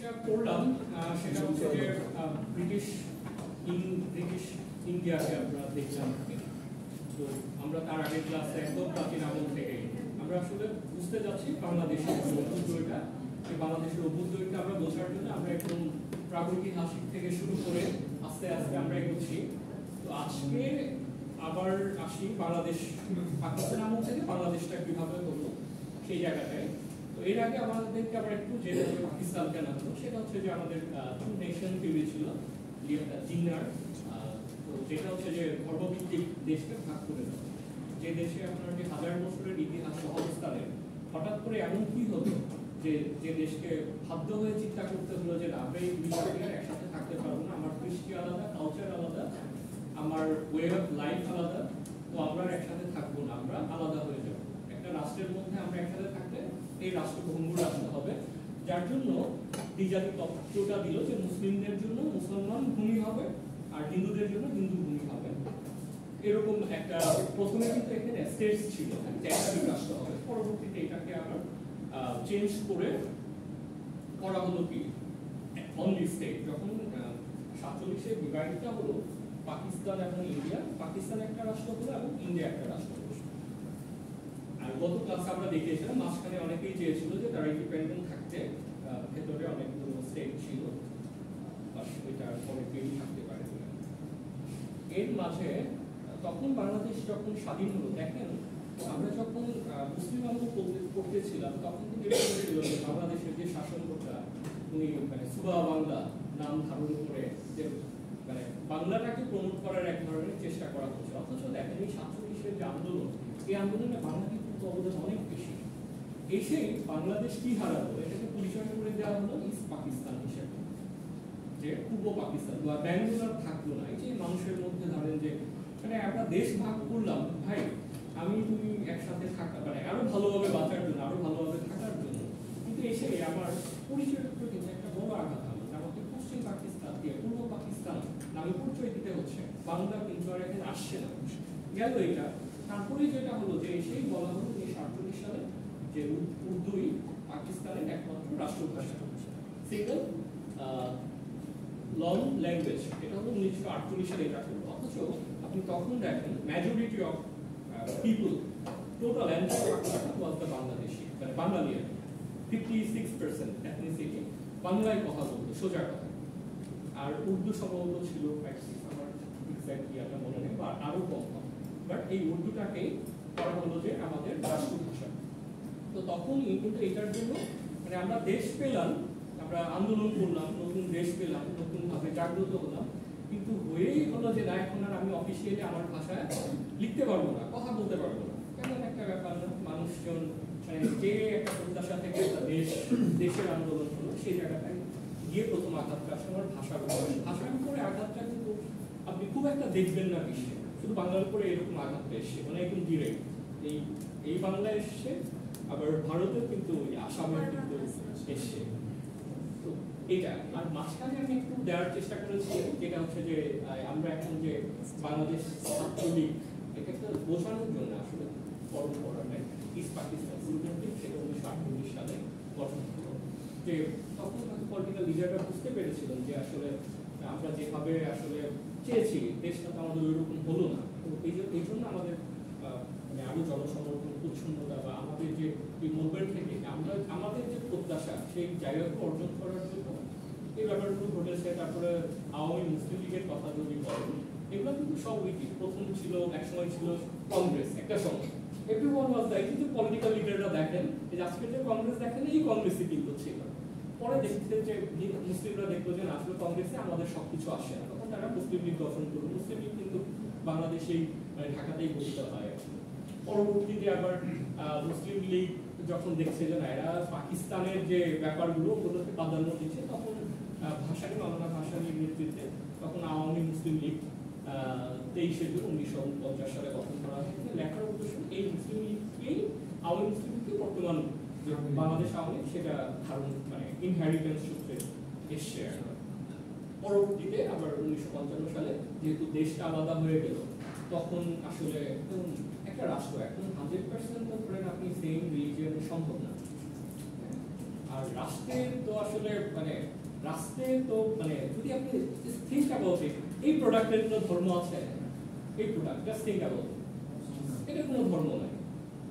যেটা করলাম সেটা হচ্ছে যে ব্রিটিশ ইন্ডিয়াকে আমরা দেখলাম। তো আমরা তার আগের ক্লাসে একদম প্রাচীন আমল থেকে আমরা আসলে বুঝতে যাচ্ছি বাংলাদেশের অভ্যুদয়টা। এই বাংলাদেশের অভ্যুদয়টা আমরা বোঝার জন্য আমরা একদম প্রাগৈতিহাসিক থেকে শুরু করে আস্তে আস্তে আমরা এগোচ্ছি। তো আজকে আবার আসি বাংলাদেশ পাকিস্তান আমল থেকে বাংলাদেশটা কিভাবে হলো সেই জায়গাটায়। তো এর আগে আমাদেরকে আবার একটু যে পাকিস্তান কেন হলো সেটা হচ্ছে যে আমাদের টু নেশন থিওরি ছিল জিন্নার। তো যেটা হচ্ছে যে ধর্মভিত্তিক দেশকে ভাগ করে দেওয়া, যে দেশে আপনার যে হাজার বছরের ইতিহাস সহস্থানে হঠাৎ করে এমন কি হলো যে যে দেশকে বাধ্য হয়ে চিন্তা করতে হলো যে আমরা এই বিষয়গুলো একসাথে থাকতে পারবো না, আমার কৃষ্টি আলাদা, কালচার আলাদা, আমার ওয়ে অফ লাইফ আলাদা, তো আমরা একসাথে থাকবো না, আমরা আলাদা হয়ে যাবো। একটা রাষ্ট্রের মধ্যে আমরা একসাথে থাকলে এই রাষ্ট্র ভঙ্গুর রাষ্ট্র হবে, যার জন্য দ্বিজাতি তত্ত্বটা দিল যে মুসলিমদের জন্য মুসলমান ভূমি হবে আর হিন্দুদের জন্য হিন্দু ভূমি হবে। এরকম একটা প্রথমে কিন্তু এখানে স্টেটস ছিল, একটা রাষ্ট্র হবে, পরবর্তীতে এটাকে আবার চেঞ্জ করে করা হলো কি অনলি স্টেট। যখন 47-এ বিভাগটা হলো পাকিস্তান এবং ইন্ডিয়া, পাকিস্তান একটা রাষ্ট্র হলো এবং ইন্ডিয়া একটা রাষ্ট্র হলো। আর গত ক্লাসে আমরা দেখিয়েছিলাম মাঝখানে অনেকেই চেয়েছিল যে তারা ইন্ডিপেন্ডেন্ট থাকতে, ভেতরে অনেকগুলো স্টেট ছিল, এটা অনেকেই থাকতে পারে। এর মাঝে তখন বাংলাদেশ যখন স্বাধীন হলো, দেখেন আমরা যখন মুসলিম আমল করতেছিলাম তখন কিন্তু ছিল যে বাংলাদেশের যে শাসনকর্তা উনি মানে সুবা বাংলা নাম ধারণ করে যে মানে বাংলাটাকে প্রমোট করার এক ধরনের চেষ্টা করা হচ্ছে। অথচ দেখেন এই 47-এর যে আন্দোলন, এই আন্দোলনে বাংলা কিন্তু অবদান অনেক বেশি। এসে বাংলাদেশ কি হারালো, এটাকে পরিচয় করে দেওয়া হলো ইস্ট পাকিস্তান হিসেবে, যে পূর্ব পাকিস্তান বা ব্যাঙ্গলোর থাকলো না। এই যে মানুষের মধ্যে ধরেন যে মানে আমরা দেশ ভাগ করলাম, ভাই আমি তুমি একসাথে থাকা মানে আরো ভালোভাবে বাঁচার জন্য, আরো ভালোভাবে থাকার জন্য, কিন্তু এসে আমার পরিচয়ের প্রতি একটা বড় আঘাত হলো। আমাকে পশ্চিম পাকিস্তান দিয়ে পূর্ব পাকিস্তান নামে পরিচয় দিতে হচ্ছে, বাংলা কিন্তু আর এখানে আসছে না, গেল এটা। তারপরে যেটা হলো যে এসেই বলা হলো যে 47 সালে যে উর্দুই পাকিস্তানের একমাত্র রাষ্ট্রভাষা, সিঙ্গল লং ল্যাঙ্গুয়েজ, এটা হলো 1948 সালে এটা করলো। অথচ আপনি তখন দেখেন majority of people total Bangladeshi মানে বাঙালি, 56% এথনিসিটি বাংলায় কথা বলতো, সোজা কথা। আর উর্দু সম্ভবত ছিল আমার এক্স্যাক্টলি আপনার মনে নেই বা আরো কম, বাট এই উর্দুটাকে করা হলো যে আমাদের রাষ্ট্রভাষা। তো তখনই কিন্তু এটার জন্য মানে আমরা দেশ পেলাম, আমরা আন্দোলন করলাম, নতুন দেশ পেলাম, নতুন ভাবে জাগ্রত হলাম, কিন্তু হয়েই হলো যে না এখন আর আমি অফিসিয়ালি আমার ভাষায় লিখতে পারবো না, কথা বলতে পারবো না। কেমন একটা ব্যাপার না, মানুষজন মানে যে একটা প্রত্যাশা থেকে দেশের আন্দোলন হলো সেই জায়গাটায় গিয়ে প্রথম আঘাতটা আসলে আমার ভাষার উপরে। ভাষার উপরে আঘাতটা কিন্তু আপনি খুব একটা দেখবেন না বিশ্বে, শুধু বাংলার উপরে এরকম আঘাতটা এসছে মানে একদম ডিরেক্ট এই বাংলা এসছে, আবার ভারতেও কিন্তু আসামের কিন্তু এসছে। তো এইটা আর মাঝখানে আমি একটু দেওয়ার চেষ্টা করেছি, যেটা হচ্ছে যে আমরা এখন যে বাংলাদেশ ছাত্রলীগ, এটা একটা বোঝানোর জন্য আসলে পরম্পরা নেই ইস্ট পাকিস্তান গ্রুপের, সেটা 1948 সালে গঠন হলো। যে তখন পলিটিক্যাল লিডাররা বুঝতে পেরেছিলেন যে আসলে আমরা যেভাবে আসলে চেয়েছি দেশটা তো আমাদের ওইরকম হলো না। তো এই জন্য আমাদের মানে আরো জনসমর্থন, পরিচ্ছন্নতা বা আমাদের যে মুভমেন্ট থেকে আমরা আমাদের যে প্রত্যাশা সেই জায়গাকে অর্জন করার জন্য এই ব্যাপারগুলো ঘটেছে। তারপরে আওয়ামী মুসলিম লীগের কথা যদি বলেন, এগুলো কিন্তু সব উইকি। প্রথম ছিল একসময় ছিল কংগ্রেস, একটা সময় এভরিওয়ান ওয়াজ দ্যাট, কিন্তু পলিটিক্যাল লিডাররা দেখেন যে আজকে যে কংগ্রেস দেখেন এই কংগ্রেসই কিন্তু ছিল। পরে দেখতে যে মুসলিমরা দেখলো যে আসলে কংগ্রেসে আমাদের সবকিছু আসে না, তখন তারা মুসলিম লীগ গঠন করলো। মুসলিম লীগ কিন্তু বাংলাদেশেই মানে ঢাকাতেই গঠিত হয়। পরবর্তীতে আবার মুসলিম লীগ যখন দেখছে যে না এরা পাকিস্তানের যে ব্যাপারগুলো ওগুলোকে প্রাধান্য দিচ্ছে, তখন ভাসানী মাওলানা ভাসানীর নেতৃত্বে তখন আওয়ামী মুসলিম লীগ 23 জুন 1949 সালে গঠন করা হয়। লেখার উদ্দেশ্য এই মুসলিম লীগকেই আওয়ামী মুসলিম লীগকে বর্তমান বাংলাদেশ আওয়ামী সেটা ধারণ মানে ইনহেরিটেন্স সূত্রে এসছে। পরবর্তীতে আবার 1955 সালে যেহেতু দেশটা আলাদা হয়ে গেল, তখন আসলে একটা রাষ্ট্র এখন 100% ধরেন আপনি সেম রিলিজিয়ন সম্ভব না। আর রাষ্ট্রে তো আসলে মানে রাষ্ট্রে তো মানে যদি আপনি থিঙ্ক অ্যাবাউট ইট, এই প্রোডাক্টের কোনো ধর্ম আছে? এই product just think about it, এটা কোনো ধর্ম নাই।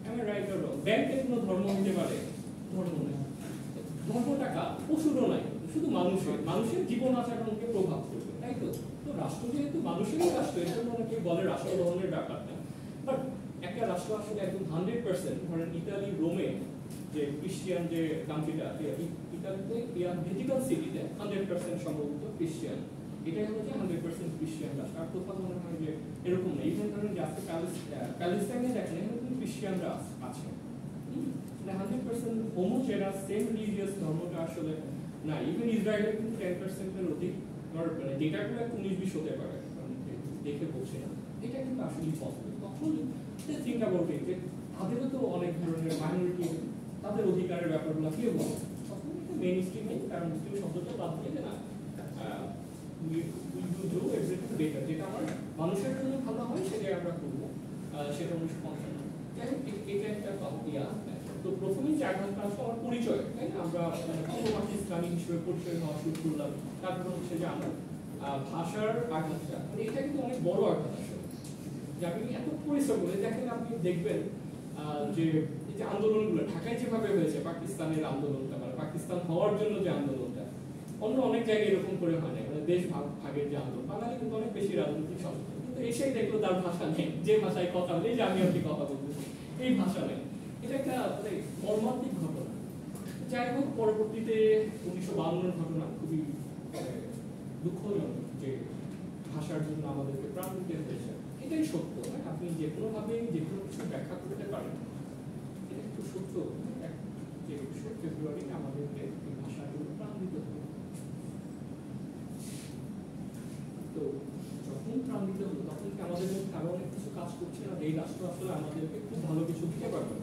আমি রাইট অর রং? ব্যাংকের কোনো ধর্ম হতে পারে? ধর্ম নেই। ধর্ম টাকা পশুরও নাই, শুধু মানুষের জীবন আচরণকে প্রভাব করবে, তাই তো? তো রাষ্ট্র যেহেতু মানুষেরই রাষ্ট্র, এর জন্য অনেকে বলে রাষ্ট্র ধর্মের ব্যাপারটা, বাট একটা রাষ্ট্র আসলে একদম 100% ধরেন ইতালি রোমে যে ক্রিশ্চিয়ান যে কান্ট্রিটা, ইতালিতে ভ্যাটিকান সিটিতে 100% সম্ভবত ক্রিশ্চিয়ান, এটাই হলো যে 100% ক্রিশ্চিয়ান রাষ্ট্র। আর কোথাও মনে হয় যে এরকম নেই। ইভেন ধরেন যে আজকে প্যালেস্টাইনে দেখেন এখানে কিন্তু ক্রিশ্চিয়ানরা আছে, 100% হোমোজেনাস সেম রিলিজিয়াস ধর্মটা আসলে না। ইভেন ইসরায়েলে কিন্তু 10%-এর অধিক, আমার মানে ডেটাগুলো একটু 19-20 হতে পারে, দেখে বলছি না, এটা কিন্তু আসলে পসিবল। তখন থিঙ্ক অ্যাবাউট ইট, তাদেরও তো অনেক ধরনের মাইনরিটি, তাদের অধিকারের ব্যাপারগুলো কি বলবো, তখন মেইন স্ট্রিম নেই, কারণ মুসলিম শব্দটা বাদ দিয়ে না যেটা আমার মানুষের জন্য ভালো হয় সেটাই আমরা করবো, সেটা কোনো সমস্যা না। যাই হোক, এটা একটা ইয়া। তো প্রথমেই যে আঘাতটা আসলে আমার পরিচয়, তাই না? আমরা পূর্ববাসী ইসলামী হিসেবে পরিচয় হওয়া শুরু করলাম। তারপর হচ্ছে যে আমার ভাষার আঘাতটা, মানে এটা কিন্তু অনেক বড় আঘাত আসলে, যে আপনি এত পরিশ্রম করে দেখেন, আপনি দেখবেন যে এই যে আন্দোলনগুলো ঢাকায় যেভাবে হয়েছে, পাকিস্তানের আন্দোলনটা মানে পাকিস্তান হওয়ার জন্য যে আন্দোলনটা, অন্য অনেক জায়গায় এরকম করে হয় না, মানে দেশ ভাগের যে আন্দোলন, বাঙালি কিন্তু অনেক বেশি রাজনৈতিক সচেতন, কিন্তু এসেই দেখলো তার ভাষা নেই, যে ভাষায় কথা বলে, যে আমি আপনি কথা বলতেছি, এই ভাষা নেই। এটা একটা মানে মর্মান্তিক ঘটনা। যাই হোক, পরবর্তীতে 1952-এর ঘটনা খুবই দুঃখজনক, যে ভাষার জন্য আমাদেরকে প্রাণ দিতে হয়েছে। এটাই সত্য, আপনি যে কোনোভাবে যে কোনো কিছু ব্যাখ্যা করতে পারেন, এটা একটু সত্য যে 21শে ফেব্রুয়ারি আমাদেরকে এই ভাষার জন্য প্রাণ দিতে হবে। তো যখন প্রাণ দিতে হলো, তখন কি আমাদের মধ্যে আরো অনেক কিছু কাজ করছে না, এই রাষ্ট্র আসলে আমাদেরকে খুব ভালো কিছু দিতে পারবে,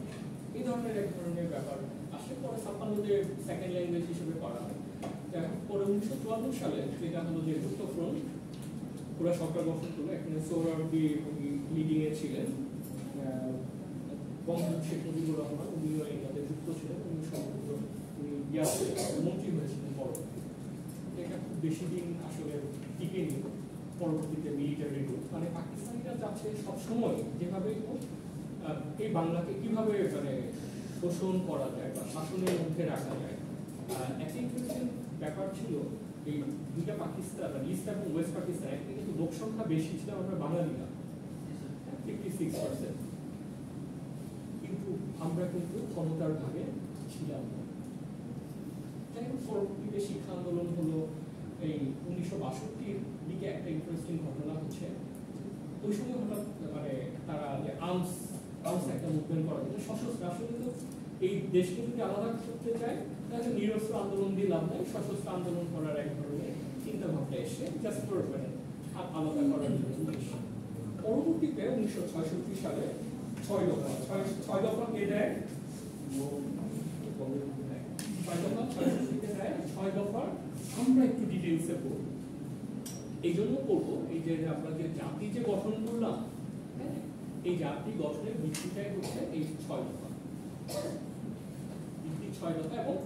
এই ধরনের এক ধরনের ব্যাপার আসলে পরে 56-তে সেকেন্ড ল্যাঙ্গুয়েজ হিসেবে করা হয়। পরে 1954 সালে যেটা হলো যে যুক্তফ্রন্ট পুরো সরকার গঠন করলো, এখানে সোহরাওয়ার্দী লিডিং এ ছিলেন, বঙ্গবন্ধু শেখ মুজিবুর রহমান উনিও এর সাথে যুক্ত ছিলেন, উনি সম্ভবত মন্ত্রী হয়েছিলেন পরবর্তীতে। এটা খুব বেশি দিন আসলে টিকেনি, পরবর্তীতে মিলিটারি রুল, মানে পাকিস্তানিরা চাচ্ছে সবসময় যেভাবে এই বাংলাকে কিভাবে মানে শোষণ করা যায় বা শাসনের মধ্যে রাখা যায়। একটা ইন্টারেস্টিং ব্যাপার ছিল, এই দুইটা পাকিস্তান মানে ইস্ট এবং ওয়েস্ট পাকিস্তান, একটা কিন্তু লোক সংখ্যা বেশি ছিল আমরা বাঙালিরা 56%, কিন্তু আমরা কিন্তু ক্ষমতার ভাগে ছিলাম না। যাই হোক, পরবর্তীতে শিক্ষা আন্দোলন হলো। এই 1962-র দিকে একটা ইন্টারেস্টিং ঘটনা হচ্ছে, ওই সময় হঠাৎ মানে তারা যে আর্মস একটা মুভমেন্ট করা যায়, সশস্ত্র আসলে তো এই দেশকে যদি আলাদা করতে চায় তাহলে নিরস্ত্র আন্দোলন দিয়ে লাভ নেই, সশস্ত্র আন্দোলন করার এক ধরনের চিন্তা ভাবনা এসে জাস্ট ফর মানে আলাদা করার জন্য। পরবর্তীতে 1966 সালে 6 দফা কে দেয়? 6 দফা আমরা একটু ডিটেইলসে পড়ব, এই জন্য পড়বো এই যে আমরা যে জাতি যে গঠন করলাম, হ্যাঁ, এই জাতি গঠনের ভিত্তিটাই হচ্ছে এই 6 দফা, ভিত্তি 6 দফা। এবং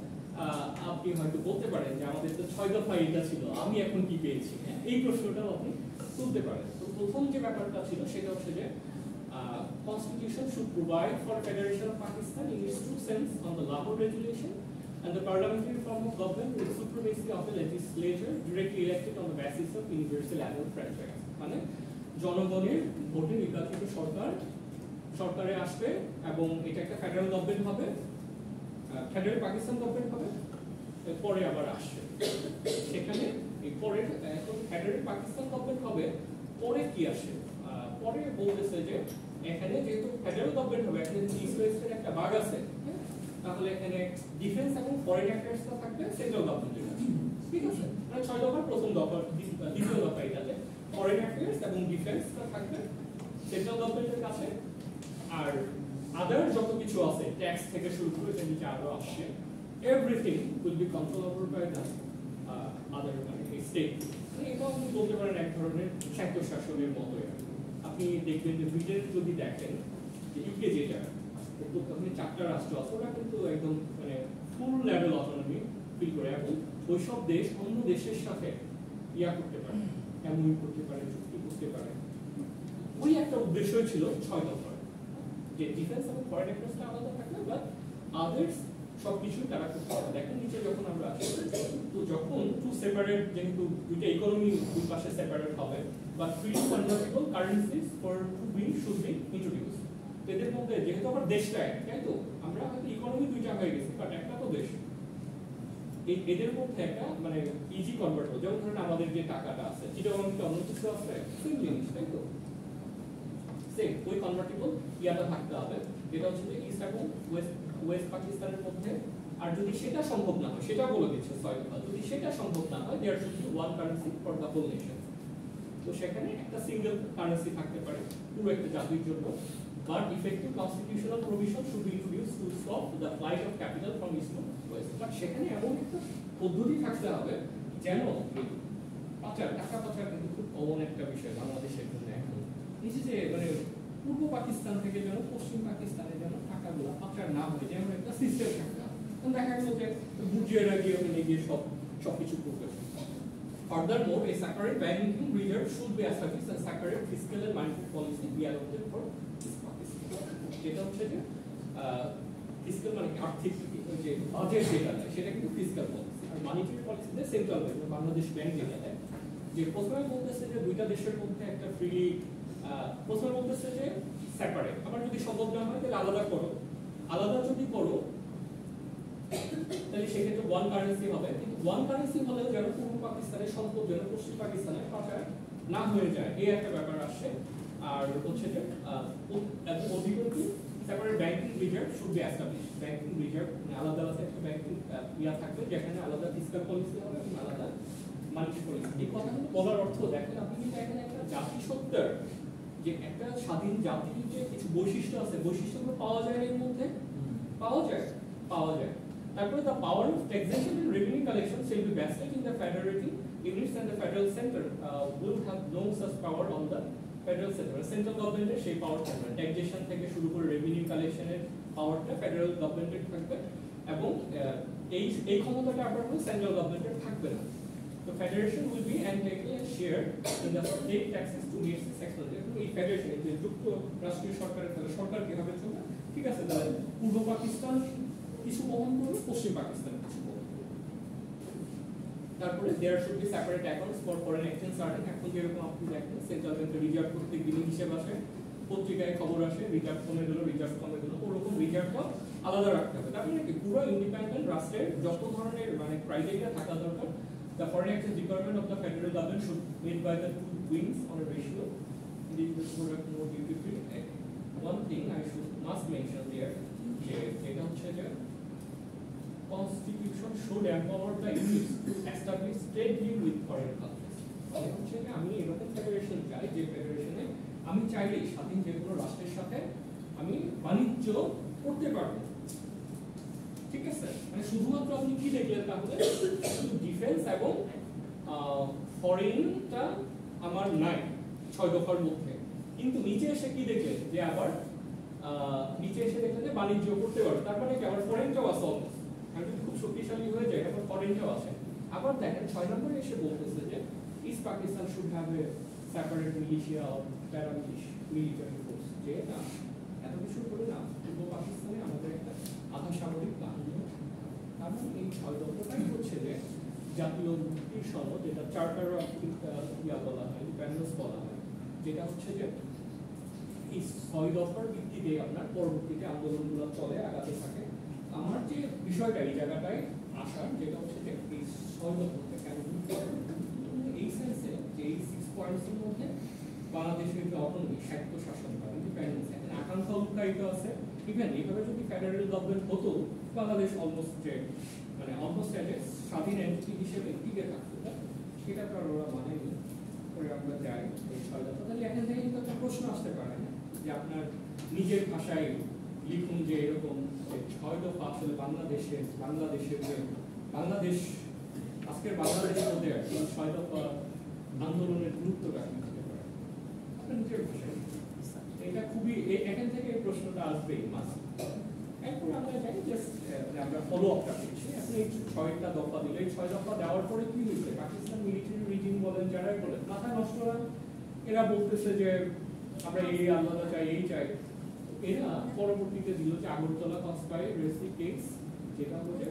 আপনি হয়তো বলতে পারেন যে আমাদের তো 6 দফা এটা ছিল, আমি এখন কি পেয়েছি, হ্যাঁ, এই প্রশ্নটাও আপনি তুলতে পারেন। তো প্রথম যে ব্যাপারটা ছিল সেটা হচ্ছে যে Constitution should provide for Federation of Pakistan in its true sense on the Lahore Resolution and the parliamentary form of government with supremacy of a legislature directly elected on the basis of universal annual franchise। মানে জনগণের ভোটে নির্বাচিত সরকারে আসবে এবং এটা একটা federal government হবে, ফেডারেল পাকিস্তান গভর্নমেন্ট হবে, পরে আবার আসবে সেখানে এই পরে এখন ফেডারেল পাকিস্তান গভর্নমেন্ট হবে, পরে কি আসে? পরে বলতেছে যে এখানে যেহেতু ফেডারেল গভর্নমেন্ট হবে, এখানে ইস্ট ওয়েস্টের একটা ভাগ আছে, তাহলে এখানে ডিফেন্স এবং ফরেন অ্যাফেয়ার্সটা থাকবে সেন্ট্রাল গভর্নমেন্টের কাছে, ঠিক আছে? মানে 6 দফার প্রথম দফা, দ্বিতীয় দফা এটাতে ফরেন অ্যাফেয়ার্স এবং ডিফেন্সটা থাকবে সেন্ট্রাল গভর্নমেন্টের কাছে, আর আদার যত কিছু আছে ট্যাক্স থেকে শুরু করে যে নিচে আরো আসছে, everything will be controllable by the other মানে স্টেট। এটাও আপনি বলতে পারেন এক ধরনের স্বায়ত্তশাসনের মতোই। আপনি দেখবেন যে ব্রিটেন যদি দেখেন যে ইউকে যেটা আপনি 4টা রাষ্ট্র আছে, ওরা কিন্তু একদম মানে ফুল লেভেল অটোনমি ফিল করে এবং ওইসব দেশ অন্য দেশের সাথে করতে পারে, এমন করতে পারে, চুক্তি করতে পারে। ওই একটা উদ্দেশ্যই ছিল 6 দফার, যে ডিফেন্স এবং ফরেন অ্যাফেয়ার্সটা আলাদা থাকবে, বাট আদার্স সবকিছু তারা করতে পারে। দেখেন নিচে যখন আমরা আসি, তো যখন টু সেপারেট, যেহেতু দুইটা ইকোনমি দুই পাশে সেপারেট হবে, but free convertible currencies for to be should be introduce. তো এদের মধ্যে যেহেতু আমার দেশটা এক, তাই তো আমরা হয়তো ইকোনমি দুইটা হয়ে গেছে, বাট একটা তো দেশ। এদের মধ্যে একটা মানে ইজি কনভার্টেবল, যেমন ধরেন আমাদের যে টাকাটা আছে, চিটাগংতে অন্য কিছু আছে, সেম জিনিস, তাই তো সেম ওই কনভার্টেবল ইয়াটা থাকতে হবে, যেটা হচ্ছে যে ইস্ট এবং ওয়েস্ট পাকিস্তানের মধ্যে। আর যদি সেটা সম্ভব না হয়, সেটা বলে দিচ্ছে 6 দফা, যদি সেটা সম্ভব না হয়, there should be one currency for the whole nation. তো সেখানে একটা সিঙ্গেল কারেন্সি থাকতে পারে পুরো একটা জাতির জন্য, but effective constitutional provision should be introduced to stop the flight of capital from east two West. But সেখানে এমন একটা পদ্ধতি থাকতে হবে যেন পাচার, টাকা পাচার কিন্তু খুব কমন একটা বিষয় বাংলাদেশের জন্য এখন। এই যে মানে পূর্ব পাকিস্তান থেকে যেন পশ্চিম পাকিস্তানে যেন টাকাগুলো পাচার না হয়, যেমন একটা সিস্টেম থাকতে হবে। দেখা গেল যে বুর্জিয়ারা গিয়ে ওখানে গিয়ে সবকিছু করবে। Furthermore, a separate banking reserve should be established and separate fiscal and monetary policy be adopted for East Pakistan. যেটা হচ্ছে যে ফিসক্যাল মানে আর্থিক যে বাজেট যেটা দেয় সেটা কিন্তু ফিসক্যাল পলিসি, আর মানিটারি পলিসিতে সেন্ট্রাল ব্যাংক, বাংলাদেশ ব্যাংক যেটা দেয়। যে প্রথমে বলতেছে যে দুইটা দেশের মধ্যে একটা ফ্রিলি, প্রথমে বলতেছে যে সেপারেট, আবার যদি সম্ভব না হয় তাহলে আলাদা করো, আলাদা যদি করো তাহলে সেক্ষেত্রে ওয়ান কারেন্সি হবে। কিন্তু ওয়ান কারেন্সি হলেও যেন পূর্ব পাকিস্তানের সম্পদ যেন পশ্চিম পাকিস্তানের পাচার না হয়ে যায়, এই একটা ব্যাপার আসছে। আর হচ্ছে যে অধিকন্তু separate banking reserve should be established, banking reserve আলাদা আলাদা একটা ব্যাংকিং থাকবে, যেখানে আলাদা ফিসক্যাল পলিসি হবে এবং আলাদা মানিটারি পলিসি। এই কথাগুলো বলার অর্থ দেখেন, আপনি কিন্তু এখানে একটা জাতিসত্তার যে একটা স্বাধীন জাতির যে কিছু বৈশিষ্ট্য আছে, বৈশিষ্ট্যগুলো পাওয়া যায় এর মধ্যে, পাওয়া যায়। তারপরে the power of taxation and revenue collection shall be vested in the federating units and the federal center will have no such power on the federal center. Central government এর সেই পাওয়ার থাকবে, ট্যাক্সেশন থেকে শুরু করে রেভিনিউ কালেকশনের পাওয়ারটা federal গভর্নমেন্টের থাকবে, এবং এই ক্ষমতাটা আবার সেন্ট্রাল গভর্নমেন্টের থাকবে না। তো federation will be entitled and share in the state taxes to meet this expenditure. এই ফেডারেশন যে যুক্ত রাষ্ট্রীয় সরকারের তাহলে সরকার কিভাবে চলবে, ঠিক আছে, তাহলে পূর্ব পাকিস্তান কিছু বহন করবে, পশ্চিম পাকিস্তান কিছু বহন করবে। তারপরে there should be separate accounts for foreign exchange sorting. এখন যেরকম আপনি দেখেন সেন্ট্রাল ব্যাংকের রিজার্ভ প্রত্যেক দিনই হিসেব আসে, পত্রিকায় খবর আসে, রিজার্ভ কমে গেল, ওরকম রিজার্ভটা আলাদা রাখতে হবে। তারপরে কি পুরো ইন্ডিপেন্ডেন্ট রাষ্ট্রের যত ধরনের মানে ক্রাইটেরিয়া থাকা দরকার, the foreign exchange requirement of the federal government should made by the two wings on a ratio. One thing I must mention there, যেটা হচ্ছে যে Constitution should empower the units to establish trade deal with foreign countries. মানে হচ্ছে যে আমি এরকম federation চাই, যে ফেডারেশনে আমি চাইলেই স্বাধীন যে কোনো রাষ্ট্রের সাথে আমি বাণিজ্য করতে পারবো, ঠিক আছে। মানে শুধুমাত্র আপনি কি দেখলেন তাহলে, শুধু ডিফেন্স এবং ফরেনটা আমার নাই 6 দফার মধ্যে, কিন্তু নিচে এসে কি দেখলেন যে আবার নিচে এসে দেখলেন যে বাণিজ্য করতে পারবো, তার মানে কি আবার ফরেনটাও আছে, আমি খুব শক্তিশালী হয়ে যায় আবার ফরেনটাও আছে। আবার দেখেন 6 নম্বরে এসে বলতেছে যে east Pakistan should have a separate militia or military force. যে না এত কিছু করে না, পূর্ব পাকিস্তানে আমাদের একটা আধা সামরিক বাহিনী, কারণ এই 6 দফাটাই হচ্ছে যে জাতীয় মুক্তির সনদ, যেটা চার্টার অফ বলা হয়, ইন্ডিপেন্ডেন্স বলা হয়, যেটা হচ্ছে যে এই 6 দফার ভিত্তিতে আপনার পরবর্তীতে আন্দোলনগুলো চলে আগাতে থাকে। আমার যে বিষয়টা এই জায়গাটায় আসার, যেটা হচ্ছে যে এই 6 দফা কেন এই সেন্সে যে এই 6 পয়েন্টসের মধ্যে বাংলাদেশের যে অটোনমি, স্বায়ত্ত শাসন বা ইন্ডিপেন্ডেন্স এখানে আকাঙ্ক্ষা উৎকারিত আছে। ইভেন এইভাবে যদি ফেডারেল গভর্নমেন্ট হতো, বাংলাদেশ অলমোস্ট যে মানে অলমোস্ট স্বাধীন এন্টিটি হিসেবে টিকে থাকতো, সেটা তো আর ওরা মানেনি। করে আমরা যাই এই 6 দফা, তাহলে এখান থেকে কিন্তু একটা প্রশ্ন আসতে পারে না যে আপনার নিজের ভাষায় লিখুন যে এরকম 6 দফা আসলে বাংলাদেশের যে বাংলাদেশ আজকের বাংলাদেশের মধ্যে 6 দফা আন্দোলনের গুরুত্বটা কি হতে পারে আপনার নিজের ভাষায়। এটা খুবই এখান থেকে এই প্রশ্নটা আসবেই মাস। এখন আমরা জানি জাস্ট আমরা ফলো আপটা করছি। আপনি এই 6টা দফা দিলে, এই 6 দফা দেওয়ার পরে কি হয়েছে? পাকিস্তান মিলিটারি রিজিম বলেন, যারাই বলেন, মাথা নষ্ট হয়। এরা বলতেছে যে আমরা এই আলাদা চাই, এই চাই। এরা পরবর্তীতে দিল যে আগরতলা কনস্পায়ার কেস, যেটা হচ্ছে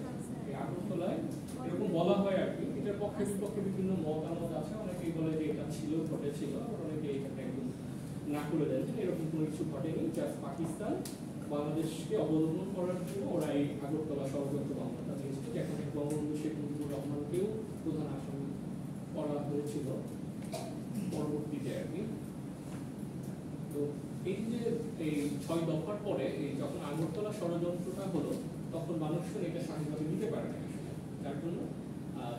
এই আগরতলায় এরকম বলা হয় আর কি। এটার পক্ষে বিপক্ষে বিভিন্ন মতামত আছে। অনেকেই বলে যে এটা ছিল, ঘটেছিল, আবার অনেকে এটাকে একদম না করে দেন এরকম কোনো কিছু ঘটেনি। জাস্ট পাকিস্তান বাংলাদেশকে অবলম্বন করার জন্য ওরা এই আগরতলা ষড়যন্ত্র মামলাটা দিয়েছিল, যেখানে বঙ্গবন্ধু শেখ মুজিবুর রহমানকেও প্রধান আসামি করা হয়েছিল পরবর্তীতে আর কি। তো এই যে এই 6 দফার পরে এই যখন আগরতলা ষড়যন্ত্রটা হলো, তখন মানুষজন এটা স্বাধীনভাবে নিতে পারে না। যার জন্য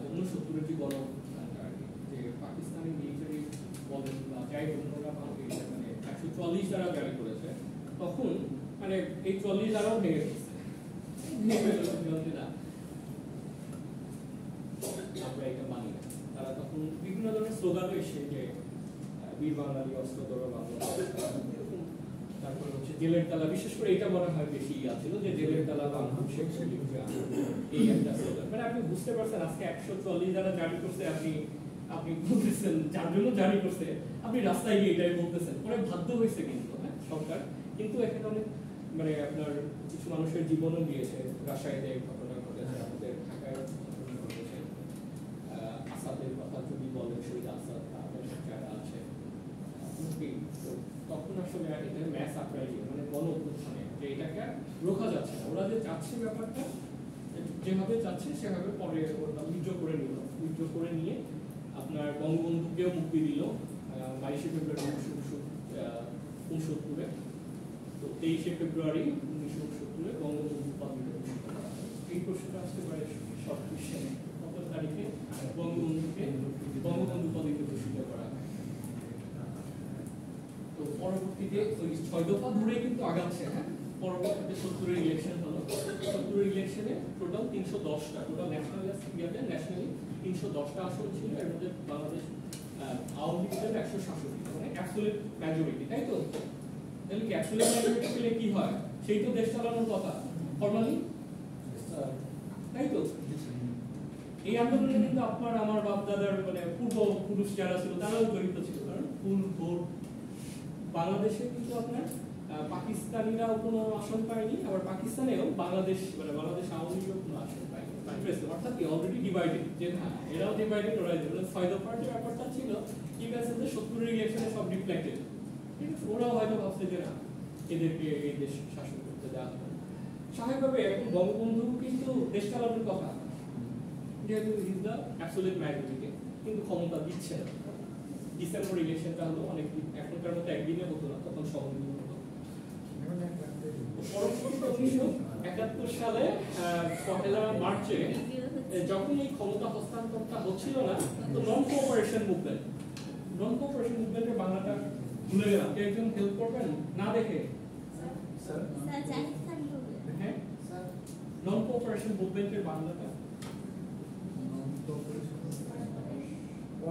69-এর যে গণঅভ্যুত্থানটা আর কি, যে পাকিস্তানি মিলিটারি বলেন বা যাই বলেন, ওরা মানে 144 ধারা জারি করেছে। তখন মানে এই 40 ধারাও ভেঙে গেছে, আমরা এটা মানি না। তারা তখন বিভিন্ন ধরনের স্লোগানও এসে যে বীর বাঙালি অস্ত্র ধরো বাংলা, তারপর হচ্ছে জেলের তালা, বিশেষ করে এটা মনে হয় বেশি ছিল যে জেলের তালা বাংলা শেখ মুজিব, এই একটা স্লোগান। মানে আপনি বুঝতে পারছেন আজকে 144 ধারা জারি করছে, আপনি বলতেছেন যার জন্য জারি করছে, আপনি রাস্তায় গিয়ে এটাই বলতেছেন। পরে বাধ্য হয়েছে কিন্তু সরকার, কিন্তু এখানে অনেক মানে আপনার কিছু মানুষের জীবনও দিয়েছে। রাজশাহীতে ঘটনা ঘটেছে, আমাদের ঢাকায় ঘটনা ঘটেছে। আসাদের কথা যদি বলেন, শহীদ আসাদ যারা আছে, তো তখন আসলে এটা ম্যাস আপরাইজিং, মানে গণ অভ্যুত্থানে যে এটাকে রোখা যাচ্ছে না। ওরা যে চাচ্ছে ব্যাপারটা যেভাবে চাচ্ছে সেভাবে পরে ওরা উইথড্র করে নিল। উইথড্র করে নিয়ে আপনার বঙ্গবন্ধুকেও মুক্তি দিল 22শে ফেব্রুয়ারি 1969-এ। তো 23শে ফেব্রুয়ারি 1969-এ বঙ্গবন্ধু উপাধিতে ভূষিত করা হয়। এই প্রশ্নটা আসতে পারে শর্ট কোশ্চেনে, কত তারিখে বঙ্গবন্ধুকে বঙ্গবন্ধু উপাধিতে ভূষিত করা হয়। তো পরবর্তীতে ওই 6 দফা ধরে কিন্তু আগাচ্ছে। হ্যাঁ, পরবর্তীতে 70-এর ইলেকশন হলো। 70-এর ইলেকশনে টোটাল 310টা, টোটাল ন্যাশনালি 310টা আসন ছিল। এর মধ্যে বাংলাদেশ আওয়ামী লীগের 166টা, মানে অ্যাবসলিউট মেজরিটি, তাই তো? তাহলে কি অ্যাবসলিউট মেজরিটি পেলে কি হয়? সেই তো দেশ চালানোর কথা ফরমালি, তাই তো? এই আন্দোলনে কিন্তু আপনার আমার বাপ দাদার মানে পূর্বপুরুষ যারা ছিল তারাও জড়িত ছিল। কারণ ভোট বাংলাদেশে কিন্তু আপনার পাকিস্তানিরাও কোনো আসন পায়নি, আবার পাকিস্তানেও বাংলাদেশ মানে বাংলাদেশ আওয়ামী লীগও কোনো আসন পায়নি। অর্থাৎ অলরেডি ডিভাইডেড, যে হ্যাঁ এরাও ডিভাইডেড, ওরাই ডিভাইডেড। 6 দফার যে ব্যাপারটা ছিল ঠিক আছে, যে 70-এর ইলেকশনে সব রিফ্লেক্টেড, ঠিক আছে? ওরাও হয়তো ভাবছে যে না, এদেরকে এই দেশ শাসন করতে দেওয়া হবে। স্বাভাবিকভাবে এখন বঙ্গবন্ধু কিন্তু দেশ চালানোর কথা, যেহেতু ইজ দ্য অ্যাবসলিউট মেজরিটি, কিন্তু ক্ষমতা দিচ্ছে না। ডিসেম্বর ইলেকশনটা হলো অনেক এখনকার মতো একদিনে হতো না, তখন সহদিন হতো। পরবর্তীতে 1971 সালে 1 মার্চে যখন এই ক্ষমতা হস্তান্তরটা হচ্ছিল না, তো নন কোঅপারেশন মুভমেন্টের বাংলাটা ভুলে গেলাম। কে একজন হেল্প করবেন না দেখে? হ্যাঁ, নন কোঅপারেশন মুভমেন্টের বাংলাটা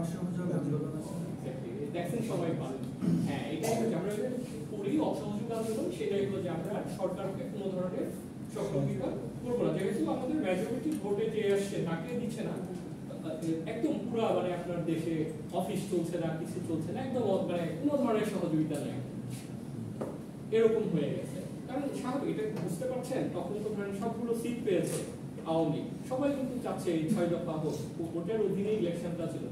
অসহযোগ আন্দোলন। দেখছেন সবাই পারেন। হ্যাঁ, এটাই হচ্ছে আমরা করি অসহযোগ আন্দোলন। সেটাই হলো যে আমরা সরকারকে কোনো ধরনের সহযোগিতা করবো না, যেহেতু আমাদের মেজরিটি ভোটে যে আসছে তাকে দিচ্ছে না। একদম পুরো মানে আপনার দেশে অফিস চলছে না, কিছু চলছে না, একদম মানে কোনো ধরনের সহযোগিতা নেই, এরকম হয়ে গেছে। কারণ স্বাভাবিক, এটা বুঝতে পারছেন, তখন তো ধরেন সবগুলো সিট পেয়েছে আওয়ামী লীগ, সবাই কিন্তু চাচ্ছে এই 6 দফা হোক, ভোটের অধীনে ইলেকশনটা ছিল।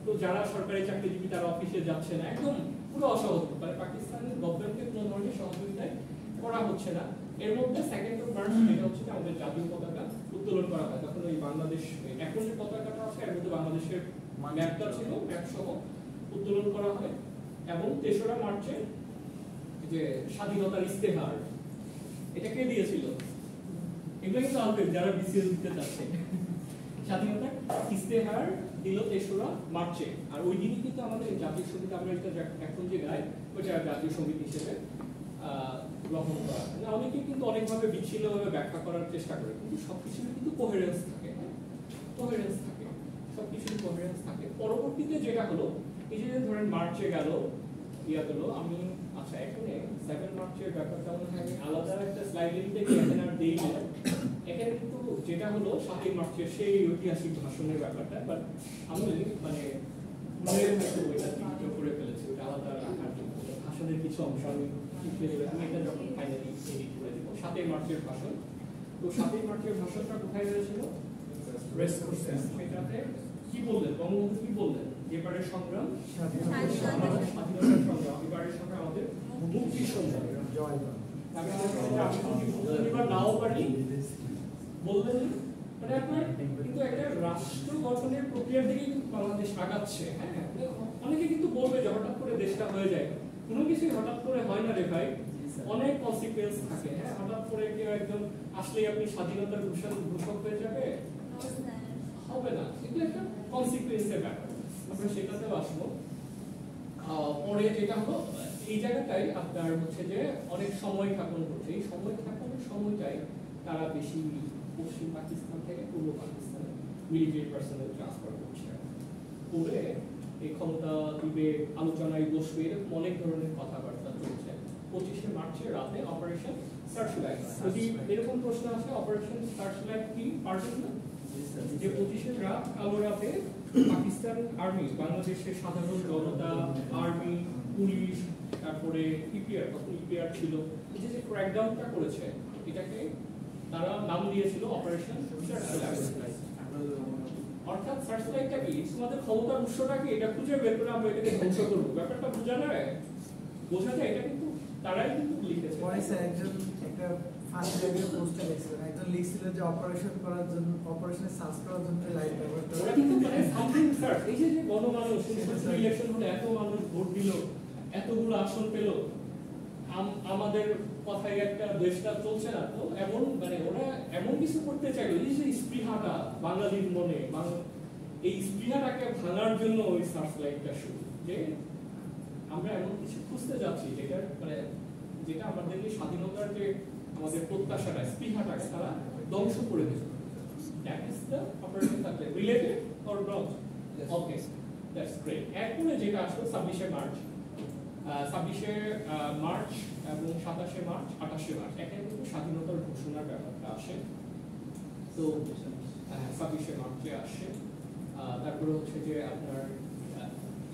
তো যারা সরকারি চাকরিজীবী তারা অফিসে যাচ্ছে না, একদম পুরো অসহযোগ, মানে পাকিস্তানের গভর্নমেন্টকে কোনো ধরনের সহযোগিতায় করা হচ্ছে না। এর মধ্যে 2 মার্চ যেটা হচ্ছে আমাদের জাতীয় পতাকা উত্তোলন করা হয়। তখন ওই বাংলাদেশ এখন যে পতাকাটা আছে এর মধ্যে বাংলাদেশের ম্যাপটা ছিল, ম্যাপ সহ উত্তোলন করা হয়। এবং 3রা মার্চে যে স্বাধীনতার ইস্তেহার, এটা কে দিয়েছিল? এগুলো কিন্তু আলবেন যারা বিসিএস দিতে চাচ্ছে। স্বাধীনতার ইস্তেহার দিল 3রা মার্চে। আর ওই দিনই কিন্তু আমাদের জাতীয় সঙ্গীত, আমরা এটা এখন যে গাই ওইটা জাতীয় সঙ্গীত হিসেবে গ্রহণ করা হয়। অনেকে কিন্তু অনেকভাবে বিচ্ছিন্নভাবে ব্যাখ্যা করার চেষ্টা করে, কিন্তু সবকিছুর কিন্তু কোহেরেন্স থাকে, সবকিছুর কোহেরেন্স থাকে। পরবর্তীতে যেটা হলো, এই যে ধরেন মার্চে গেল ইয়া গেল, আমি আচ্ছা, এখানে 7 মার্চের ব্যাপারটা মনে হয় আমি আলাদা একটা স্লাইড লিখতে গিয়ে এখানে আর দেই না। এখানে কিন্তু যেটা হলো 7 মার্চের সেই ঐতিহাসিক ভাষণের ব্যাপারটা, বাট আমি মানে ওইটা ভিডিও করে ফেলেছি, ওটা আলাদা রাখার জন্য ভাষণের কিছু অংশ আমি এটা যখন ফাইনালি এডিট করে দেবো। 7 মার্চের ভাষণ, তো 7 মার্চের ভাষণটা কোথায় হয়েছিল? রেস কোর্সে। সেটাতে কি বললেন বঙ্গবন্ধু, কি বললেন? এবারের সংগ্রাম আমাদের স্বাধীনতার সংগ্রাম, এবারের সংগ্রাম আমাদের মুক্তির সংগ্রাম। এবার নাও পারি বললেন, মানে আপনার কিন্তু একটা রাষ্ট্র গঠনের প্রক্রিয়ার দিকে কিন্তু বাংলাদেশ আগাচ্ছে। হ্যাঁ, অনেকে কিন্তু বলবে যে হঠাৎ করে দেশটা হয়ে যায়, কোনো কিছুই হঠাৎ করে হয় না রে ভাই, অনেক কনসিকুয়েন্স থাকে। হ্যাঁ, হঠাৎ করে কেউ একজন আসলেই আপনি স্বাধীনতার ঘোষক হয়ে যাবে হবে না, কিন্তু একটা কনসিকুয়েন্সের ব্যাপার, আমরা সেটাতেও আসবো। পরে যেটা হলো এই জায়গাটাই আপনার হচ্ছে যে অনেক সময় খ্যাপন করছে, এই সময় খ্যাপনের সময়টাই তারা বেশি পশ্চিম পাকিস্তান থেকে পূর্ব পাকিস্তানে মিলিটারি পার্সোনাল ট্রান্সফার করছে, করে এই ক্ষমতা দিবে, আলোচনায় বসবে, এরকম অনেক ধরনের কথাবার্তা চলছে। 25শে মার্চের রাতে অপারেশন সার্চলাইট, যদি এরকম প্রশ্ন আসে অপারেশন সার্চলাইট কি পারবেন না, যে 25শে রাত কালো রাতে পাকিস্তান আর্মি, বাংলাদেশের সাধারণ জনতা, আর্মি, পুলিশ, তারপরে ইপিআর, তখন ইপিআর ছিল, এই যে ক্র্যাকডাউনটা করেছে, এটাকে তারা নাম দিয়েছিল অপারেশন সার্চলাইট। অর্থাৎ সার্চলাইটটা কি, তোমাদের ক্ষমতার উৎসটা কি, এটা খুঁজে বের করে আমরা এটাকে ধ্বংস করবো, ব্যাপারটা বোঝা যায়, বোঝা যায়। এটা কিন্তু তারাই কিন্তু লিখেছে। একজন একটা ফার্স্ট লেভেল পোস্টে লিখছিলেন, একজন লিখছিল যে অপারেশন করার জন্য, অপারেশনে সার্চ করার জন্য লাইট ব্যবহার করে। ওরা কিন্তু মানে সামথিং সার্চ, এই যে গণমানুষ ইলেকশন হলে এত মানুষ ভোট দিল, এতগুলো আসন পেল, আমাদের কথায় একটা দেশটা চলছে না, তো এমন মানে ওরা এমন কিছু করতে চাইলো, এই যে স্পৃহাটা বাঙালির মনে, এই স্পৃহাটাকে ভাঙার জন্য ওই সার্চ লাইটটা শুরু, যে আমরা এমন কিছু খুঁজতে যাচ্ছি যেটা মানে যেটা আমাদেরকে স্বাধীনতার যে আমাদের প্রত্যাশাটা, স্পৃহাটাকে তারা ধ্বংস করে দেবে। That is the operation searchlight. Related or not? Okay, that's great. এরপরে যেটা আসলো 26শে মার্চ, 26শে মার্চ এবং 27শে মার্চ, 28শে মার্চ, এখানে কিন্তু স্বাধীনতার ঘোষণার ব্যাপারটা আসে। তো 26শে মার্চে আসে। তারপরে হচ্ছে যে আপনার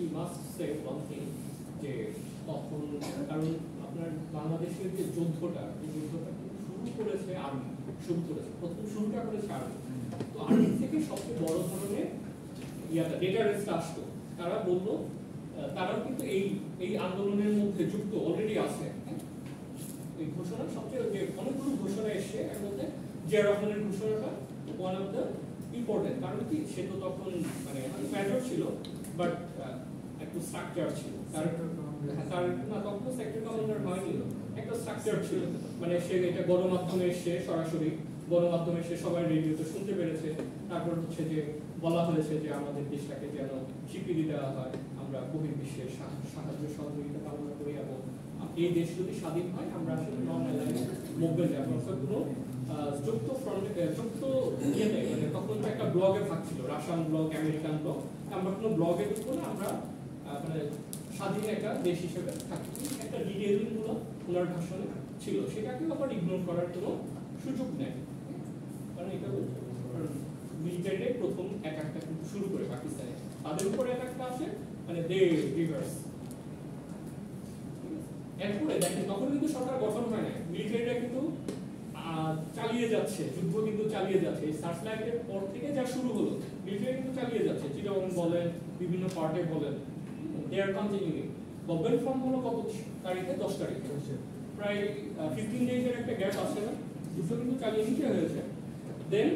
ই মাস্ট সে ওয়ান থিং, যে তখন কারণ আপনার বাংলাদেশের যে যুদ্ধটা, এই যুদ্ধটা শুরু করেছে আর্মি, প্রথম শুরুটা করেছে আর্মি। তো আর্মি থেকে সবচেয়ে বড় ধরনের ডেটা রেস্ট আসতো, তারা বললো তারাও কিন্তু এই আন্দোলনের মধ্যে যুক্ত অলরেডি আছে। এই ঘোষণা সবচেয়ে যে অনেকগুলো ঘোষণা এসছে, এর মধ্যে জিয়া রহমানের ঘোষণাটা ওয়ান অফ দ্য ইম্পর্টেন্ট, কারণ কি সে তো তখন মানে ম্যাজর ছিল, বাট একটু স্ট্রাকচার ছিল তার না, তখন সেক্টর কমান্ডার হয়নি, একটা স্ট্রাকচার ছিল, মানে সে এটা গণমাধ্যমে এসে সরাসরি গণমাধ্যমে এসে সবাই রেডিওতে শুনতে পেরেছে। তারপর হচ্ছে যে বলা হয়েছে যে আমাদের দেশটাকে যেন স্বীকৃতি দেওয়া হয়, আমরা বহির্বিশ্বের সাহায্য সহযোগিতা কামনা করি, এবং এই দেশ যদি স্বাধীন হয় আমরা আসলে নন অ্যালাইন মুভমেন্ট যাব, অর্থাৎ কোনো যুক্ত ফ্রন্টে যুক্ত ইয়েতে, মানে তখন তো একটা ব্লগে ভাগ ছিল, রাশিয়ান ব্লগ, আমেরিকান ব্লগ, আমরা কোনো ব্লগে ঢুকবো না, আমরা মানে স্বাধীন একটা দেশ হিসেবে থাকি। একটা ডিটেইলিং গুলো ওনার ভাষণে ছিল, সেটাকেও আবার ইগনোর করার কোনো সুযোগ নেই, কারণ এটা মিলিটারি প্রথম অ্যাটাকটা কিন্তু শুরু করে পাকিস্তানে, তাদের উপরে অ্যাটাকটা আসে, মানে দে রিভার্স। এরপরে দেখেন তখন কিন্তু সরকার গঠন হয় না, মিলিটারিটা কিন্তু চালিয়ে যাচ্ছে, যুদ্ধ কিন্তু চালিয়ে যাচ্ছে। এই সার্চলাইটের পর থেকে যা শুরু হলো, মিলিটারি কিন্তু চালিয়ে যাচ্ছে, চিটাগং বলেন, বিভিন্ন পার্টে বলেন, দে আর কন্টিনিউইং। গভর্নমেন্ট ফর্ম হলো কত তারিখে? 10 তারিখে, প্রায় 15 ডেজের একটা গ্যাপ আছে না, যুদ্ধ কিন্তু চালিয়ে নিতে হয়েছে। দেন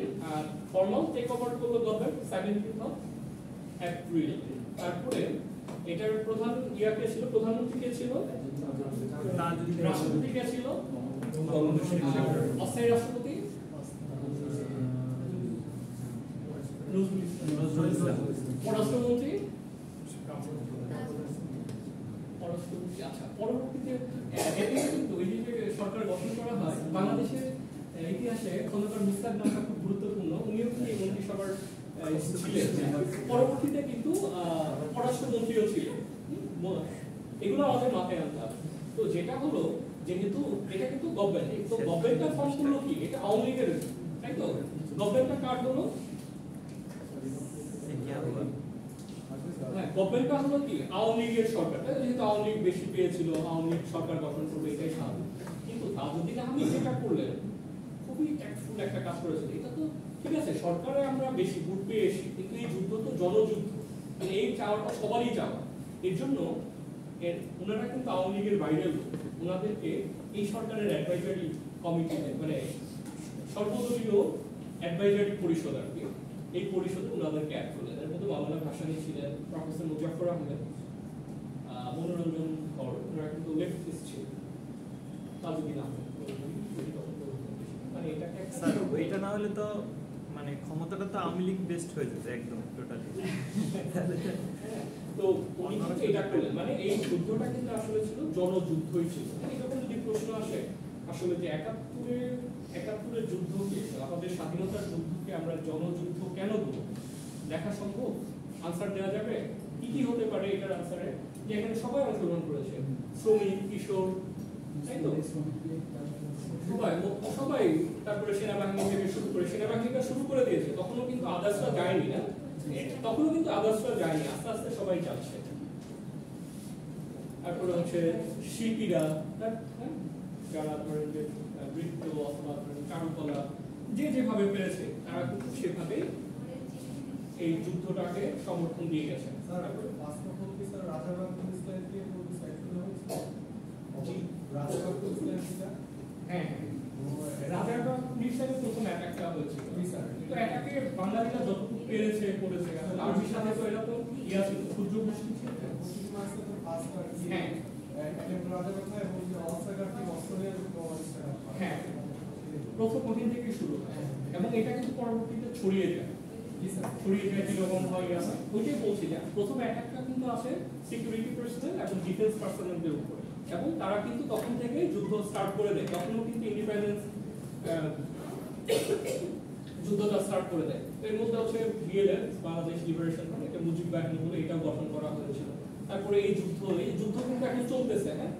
ফর্মাল টেক ওভার করলো গভর্নমেন্ট 17th of April। তারপরে এটার প্রধান ইয়াকে ছিল, প্রধানমন্ত্রী কে ছিল, রাষ্ট্রপতি কে ছিল, অস্থায়ী রাষ্ট্রপতি পররাষ্ট্রমন্ত্রী, আচ্ছা পরবর্তীতে কিন্তু এই যে সরকার গঠন করা হয়, বাংলাদেশের ইতিহাসে খন্দকার মুস্তাক নামটা খুব গুরুত্বপূর্ণ, উনিও কিন্তু এই মন্ত্রিসভার ছিলেন। পরবর্তীতে কিন্তু পররাষ্ট্রমন্ত্রীও ছিলেন, এগুলো আমাদের মাথায় আনতে হবে। তো যেটা হলো যেহেতু এটা কিন্তু গভর্নমেন্ট, তো গভর্নমেন্টটা ফর্ম করলো কি, এটা আওয়ামী লীগের, তাই তো? গভর্নমেন্টটা কার হলো? হ্যাঁ, গভর্নমেন্টটা হলো কি আওয়ামী লীগের সরকার, যেহেতু আওয়ামী লীগ বেশি পেয়েছিল, আওয়ামী লীগ সরকার গঠন করবে, এটাই স্বাভাবিক। কিন্তু তাজউদ্দিন আহমেদ যেটা করলেন খুবই ট্যাক্টফুল একটা কাজ করেছেন। এটা তো ঠিক আছে, সরকারে আমরা বেশি ভোট পেয়ে এসি, কিন্তু এই যুদ্ধ তো জনযুদ্ধ, মানে এই চাওয়াটা সবারই চাওয়া। এর জন্য ওনারা কিন্তু আওয়ামী লীগের বাইরেও ওনাদেরকে এই সরকারের অ্যাডভাইজারি কমিটিতে, মানে সর্বদলীয় অ্যাডভাইজারি পরিষদ আর কি, এই পরিষদে ওনাদেরকে অ্যাড করলেন। এর মধ্যে মাওলানা ভাসানী ছিলেন, প্রফেসর মুজাফফর আহমেদ, মনোরঞ্জন কর, ওনারা কিন্তু লেফটিস্ট ছিলেন। তাজউদ্দিন আহমেদ মানে এটাকে স্যার এটা না হলে তো মানে ক্ষমতাটা তো আওয়ামী লীগ বেস্ট হয়ে যেত একদম টোটালি। তো উনি কিন্তু এটা করলেন, মানে এই যুদ্ধটা কিন্তু আসলে ছিল জনযুদ্ধই ছিল। এরকম যদি প্রশ্ন আসে আসলে যে একাত্তরের যুদ্ধকে, আমাদের স্বাধীনতার যুদ্ধকে আমরা জনযুদ্ধ কেন বলবো, দেখা সম্ভব? আনসার দেওয়া যাবে? কি কি হতে পারে এটার আনসারে? যে এখানে সবাই অংশগ্রহণ করেছে, শ্রমিক, কিশোর, তাই তো? সবাই, তারপরে সেনাবাহিনী থেকে শুরু করে, সেনাবাহিনীটা শুরু করে দিয়েছে, তখনও কিন্তু আদার্সরা যায়নি না, তখনও কিন্তু আদার্সরা যায়নি, আস্তে আস্তে সবাই যাচ্ছে। তারপরে হচ্ছে শিল্পীরা, যারা ধরেন যে নৃত্য অথবা চারুকলা, যে যেভাবে পেরেছে তারা কিন্তু সেভাবেই এই যুদ্ধটাকে সমর্থন দিয়ে গেছে। হ্যাঁ, রাজারবাগ মিসাইলে প্রথম অ্যাটাকটা হয়েছিল। তো অ্যাটাকে বাঙালিরা যতটুকু পেরেছে করেছে, আর্মির সাথে তো এরা তো ইয়া ছিল, ক্ষুদ্র গোষ্ঠী ছিল। হ্যাঁ হ্যাঁ, প্রথম ওখান থেকে শুরু হয় এবং এটা কিন্তু পরবর্তীতে ছড়িয়ে যায়। কিরকম হয় ওইটাই বলছি যে প্রথম অ্যাটাকটা কিন্তু আসে সিকিউরিটি পার্সোনেল এবং ডিফেন্স পার্সোনেলদের উপরে, এবং তারা কিন্তু তখন থেকে যুদ্ধ স্টার্ট করে দেয়। তখনও কিন্তু ইন্ডিপেন্ডেন্স যুদ্ধটা স্টার্ট করে দেয়। এর মধ্যে হচ্ছে বিএলএফ, বাংলাদেশ লিবারেশন ফ্রন্ট, এটা মুজিব বাহিনী বলে এটাও গঠন করা হয়েছিল। তারপরে এই যুদ্ধ কিন্তু এখন চলতেছে। হ্যাঁ,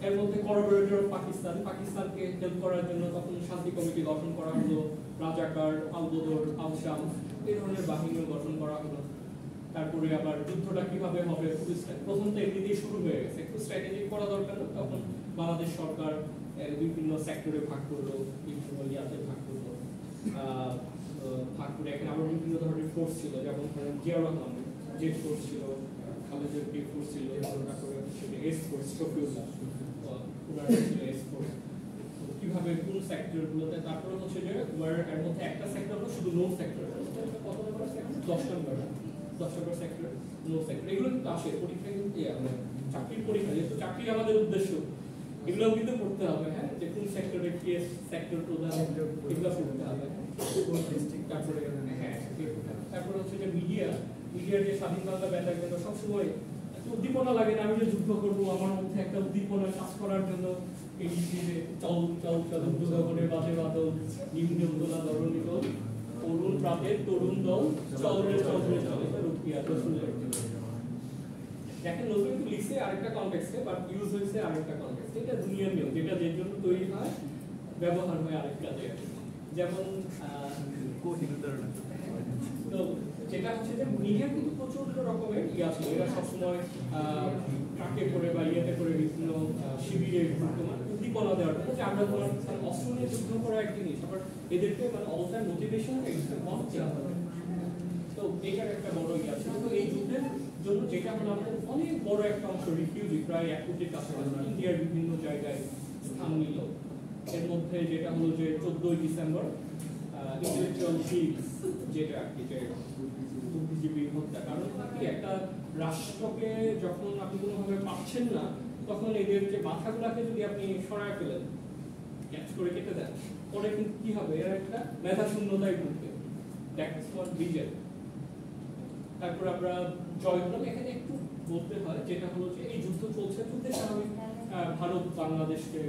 এর মধ্যে কোঅপারেটর অফ পাকিস্তান, পাকিস্তানকে হেল্প করার জন্য তখন শান্তি কমিটি গঠন করা হলো, রাজাকার, আল-বদর, আল-শাম, এই ধরনের বাহিনীও গঠন করা হলো। তারপরে আবার যুদ্ধটা কিভাবে হবে, প্রথম তো এমনিতেই শুরু হয়ে গেছে, একটু স্ট্র্যাটেজিক করা দরকার। তখন বাংলাদেশ সরকার বিভিন্ন সেক্টরে ভাগ করলো, বিভিন্ন ইয়াতে ভাগ করলো, ভাগ করে এখানে আবার বিভিন্ন ধরনের ফোর্স ছিল, যেমন জিয়াউর রহমান জেড ফোর্স ছিল, খালেদের পি ফোর্স ছিল, তারপরে এস ফোর্স, শফিউল্লাহ ছিল এস ফোর্স, কিভাবে কোন সেক্টরগুলোতে। তারপরে হচ্ছে যে এর মধ্যে একটা সেক্টর হলো শুধু নো সেক্টর, কত নম্বর সেক্টর? 10 নম্বর সেক্টর, নো সেক্টর। এগুলো কিন্তু আসে পরীক্ষায়, কিন্তু মানে চাকরির পরীক্ষা, যেহেতু চাকরি আমাদের উদ্দেশ্য, এগুলো কিন্তু পড়তে হবে। হ্যাঁ, যে কোন সেক্টরে কি সেক্টর প্রধান, এগুলো পড়তে হবে। তারপরে হ্যাঁ, তারপরে হচ্ছে যে মিডিয়ার যে স্বাধীন বাংলা বেতার কেন্দ্র সবসময় উদ্দীপনা লাগে না, আমি যে যুদ্ধ করবো, আমার মধ্যে একটা উদ্দীপনা কাজ করার জন্য এই যে চল চল চল যুদ্ধ করে বাজে বাদল নিম্ন উদলা ধরণী দল, তরুণ প্রাতের তরুণ দল চলরে চলরে চলে, এটা রুকিয়া রসুলের। দেখেন নতুন কিন্তু লিখছে আরেকটা কনটেক্সটে, বাট ইউজ হয়েছে আরেকটা কনটেক্সটে। এটা দুনিয়ার নিয়ম, যেটা যে জন্য তৈরি হয় ব্যবহার হয় আরেক কাজে। যেমন তো যেটা হচ্ছে যে মিডিয়ার কিন্তু প্রচন্ড রকমের ইয়ে আছে, এরা সবসময় ট্রাকে করে বা ইয়েতে করে বিভিন্ন শিবিরে মানে উদ্দীপনা দেওয়ার জন্য যে আমরা তোমার অস্ত্র নিয়ে যুদ্ধ করা এক জিনিস, আবার এদেরকে মানে অলটার মোটিভেশন তো এইটার একটা বড় ইয়ে আছে। তো এই যুদ্ধের জন্য যেটা হলো আমাদের অনেক বড় একটা অংশ রিফিউজি, প্রায় 1 কোটির কাছাকাছি ইন্ডিয়ার বিভিন্ন জায়গায় স্থান নিল। এর মধ্যে যেটা হলো যে 14 ডিসেম্বর ইন্টেলেকচুয়াল ফিল্ডস, যেটা আর কি, যে বুদ্ধিজীবী হত্যা। কারণ কি, একটা রাষ্ট্রকে যখন আপনি কোনোভাবে পাচ্ছেন না, তখন এদের যে মাথাগুলাকে যদি আপনি সরায় ফেলেন, ক্যাচ করে কেটে দেন, পরে কিন্তু কি হবে, এর একটা মেধা শূন্যতায় ভুগবে। দ্যাটস হোয়াট বিজেল। তারপর আমরা জয় হলাম। এখানে একটু বলতে হয় যেটা হলো যে এই যুদ্ধ চলছে, যুদ্ধের স্বাভাবিক ভারত বাংলাদেশকে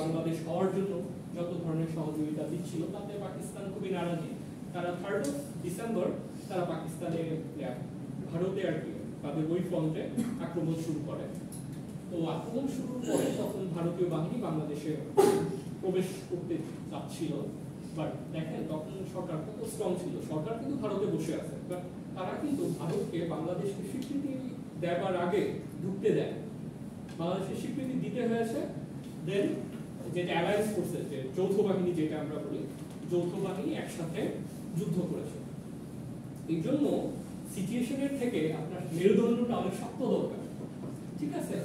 বাংলাদেশ হওয়ার জন্য যত ধরনের সহযোগিতা দিচ্ছিল, তাতে পাকিস্তান খুবই নারাজি। তারা 3rd ডিসেম্বর তারা পাকিস্তানে ভারতে আর কি তাদের ওই ফ্রন্টে আক্রমণ শুরু করে। তো আক্রমণ শুরুর পরে তখন ভারতীয় বাহিনী বাংলাদেশে প্রবেশ করতে চাচ্ছিল, বাট দেখেন তখন সরকার কত স্ট্রং ছিল, সরকার কিন্তু ভারতে বসে আছে, বাট তারা কিন্তু ভারতকে বাংলাদেশকে স্বীকৃতি দেবার আগে ঢুকতে দেয়। বাংলাদেশের স্বীকৃতি দিতে হয়েছে, দেন যেটা অ্যালায়েন্স করছে, যে যৌথ বাহিনী যেটা আমরা বলি, যৌথ বাহিনী একসাথে যুদ্ধ করেছে। এই জন্য সিচুয়েশনের থেকে আপনার মেরুদণ্ডটা অনেক শক্ত দরকার, ঠিক আছে?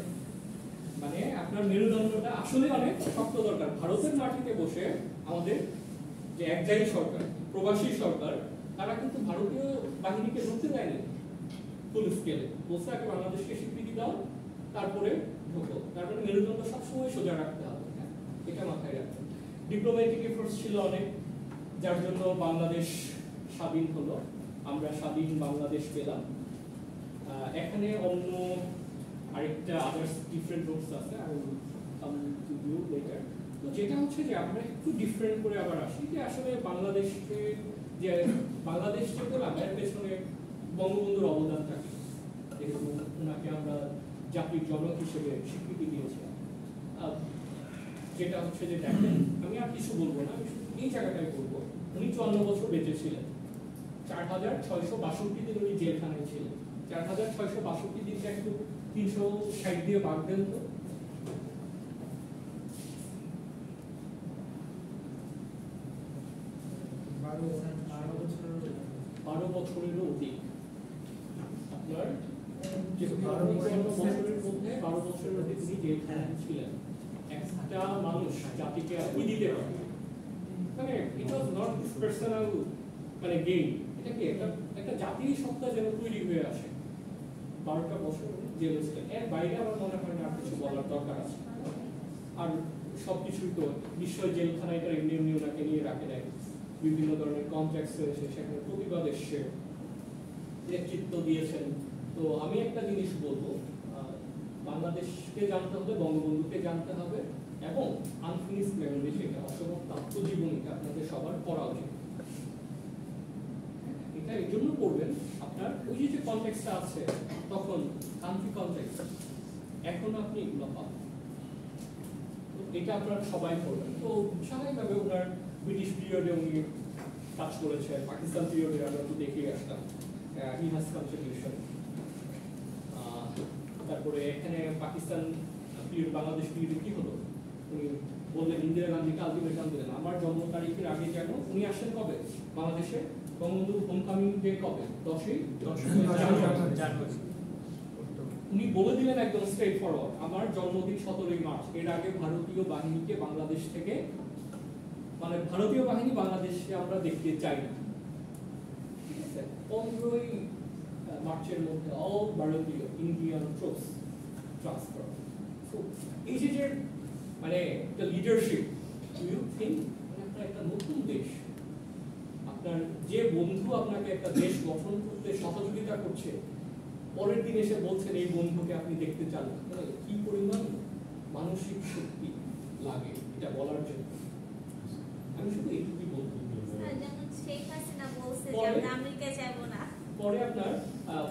মানে আপনার মেরুদণ্ডটা আসলে অনেক শক্ত দরকার। ভারতের মাটিতে বসে আমাদের যে একজায়ী সরকার, প্রবাসী সরকার, তারা কিন্তু ভারতীয় বাহিনীকে ঢুকতে দেয়নি ফুল স্কেলে, বলছে আগে বাংলাদেশকে স্বীকৃতি দাও তারপরে ঢোকো। তারপরে মেরুদণ্ড সবসময় সোজা রাখতে হবে, হ্যাঁ, এটা মাথায় রাখতে। ডিপ্লোম্যাটিক এফোর্টস ছিল অনেক, যার জন্য বাংলাদেশ স্বাধীন হলো, আমরা স্বাধীন বাংলাদেশ পেলাম। এখানে অন্য আরেকটা আদার্স ডিফারেন্ট নোটস আছে, আর কাম টু ইউ লেটার। তো যেটা হচ্ছে যে আমরা একটু ডিফারেন্ট করে আবার আসি, যে আসলে বাংলাদেশকে যে বাংলাদেশ যে বললাম এর পেছনে বঙ্গবন্ধুর অবদান থাকে, যেহেতু ওনাকে আমরা জাতির জনক হিসেবে স্বীকৃতি দিয়েছিলাম। যেটা হচ্ছে যে দেখেন, আমি আর কিছু বলবো না, আমি এই জায়গাটাই বলবো, উনি 54 বছর বেঁচে ছিলেন, 4662 দিন উনি জেলখানায় ছিলেন। 4662 দিনটা একটু 360 দিয়ে ভাগ দেন তো। 12 বছরেরও অধিক। আপনার যে 12 বছরের মধ্যে 12 বছরের অধিক উনি জেলখানায় ছিলেন। একটা মানুষ জাতিকে কি দিতে পারে, মানে ইট ওয়াজ নট পার্সোনাল মানে গেইন, এটা কি একটা জাতির সত্তা যেন তৈরি হয়ে আসে। 12টা বছর জেলে ছিলেন, এর বাইরে আমার মনে হয় না আর কিছু বলার দরকার আছে। আর সবকিছুই তো নিশ্চয় জেলখানায় তার এমনি এমনি ওনাকে নিয়ে রাখে নেয়, বিভিন্ন ধরনের কমপ্লেক্স হয়েছে, সেখানে প্রতিবাদ এসছে, নেতৃত্ব দিয়েছেন। তো আমি একটা জিনিস বলবো, বাংলাদেশকে জানতে হবে, বঙ্গবন্ধুকে জানতে হবে, এবং আনফিনিশড মেমোরি, সেটা অসমাপ্ত আত্মজীবনীটা আপনাদের সবার পড়া উচিত। এটা এই জন্য পড়বেন, আপনার ওই যে কনটেক্সটটা আছে তখন কান্ট্রি কনটেক্সট, এখন আপনি এগুলো পাবেন, এটা আপনারা সবাই পড়বেন। তো স্বাভাবিকভাবে ওনার ব্রিটিশ পিরিয়ডে উনি কাজ করেছেন, পাকিস্তান পিরিয়ডে আমরা তো দেখে আসলাম ইহাস কন্ট্রিবিউশন। তারপরে এখানে পাকিস্তান পিরিয়ড, বাংলাদেশ পিরিয়ডে কি হলো, উনি বললেন ইন্দিরা গান্ধীকে আলটিমেটাম দিলেন, আমার জন্ম তারিখের আগে যেন উনি আসেন কবে বাংলাদেশে, বঙ্গবন্ধু হোমকামিং ডে কবে, 10ই জানুয়ারি। উনি বলে দিলেন একদম স্ট্রেট ফরওয়ার্ড, আমার জন্মদিন 17ই মার্চ, এর আগে ভারতীয় বাহিনীকে বাংলাদেশ থেকে, মানে ভারতীয় বাহিনী বাংলাদেশে আমরা দেখতে চাই না, ঠিক আছে? 15ই মার্চের মধ্যে অল ভারতীয় ইন্ডিয়ান ট্রুপস ট্রান্সফার। সো এই যে মানে একটা লিডারশিপ, ইউ থিঙ্ক আপনার একটা নতুন দেশ, আপনার যে বন্ধু আপনাকে একটা দেশ গঠন করতে সহযোগিতা করছে, পরের দিন এসে বলছেন এই বন্ধুকে আপনি দেখতে চান, কি পরিমাণ মানসিক শক্তি লাগে এটা বলার জন্য। আমি শুধু এইটুকুই বলবো। যেমন শেখ হাসিনা বলছে যে আমরা আমেরিকায় যাব না। পরে আপনার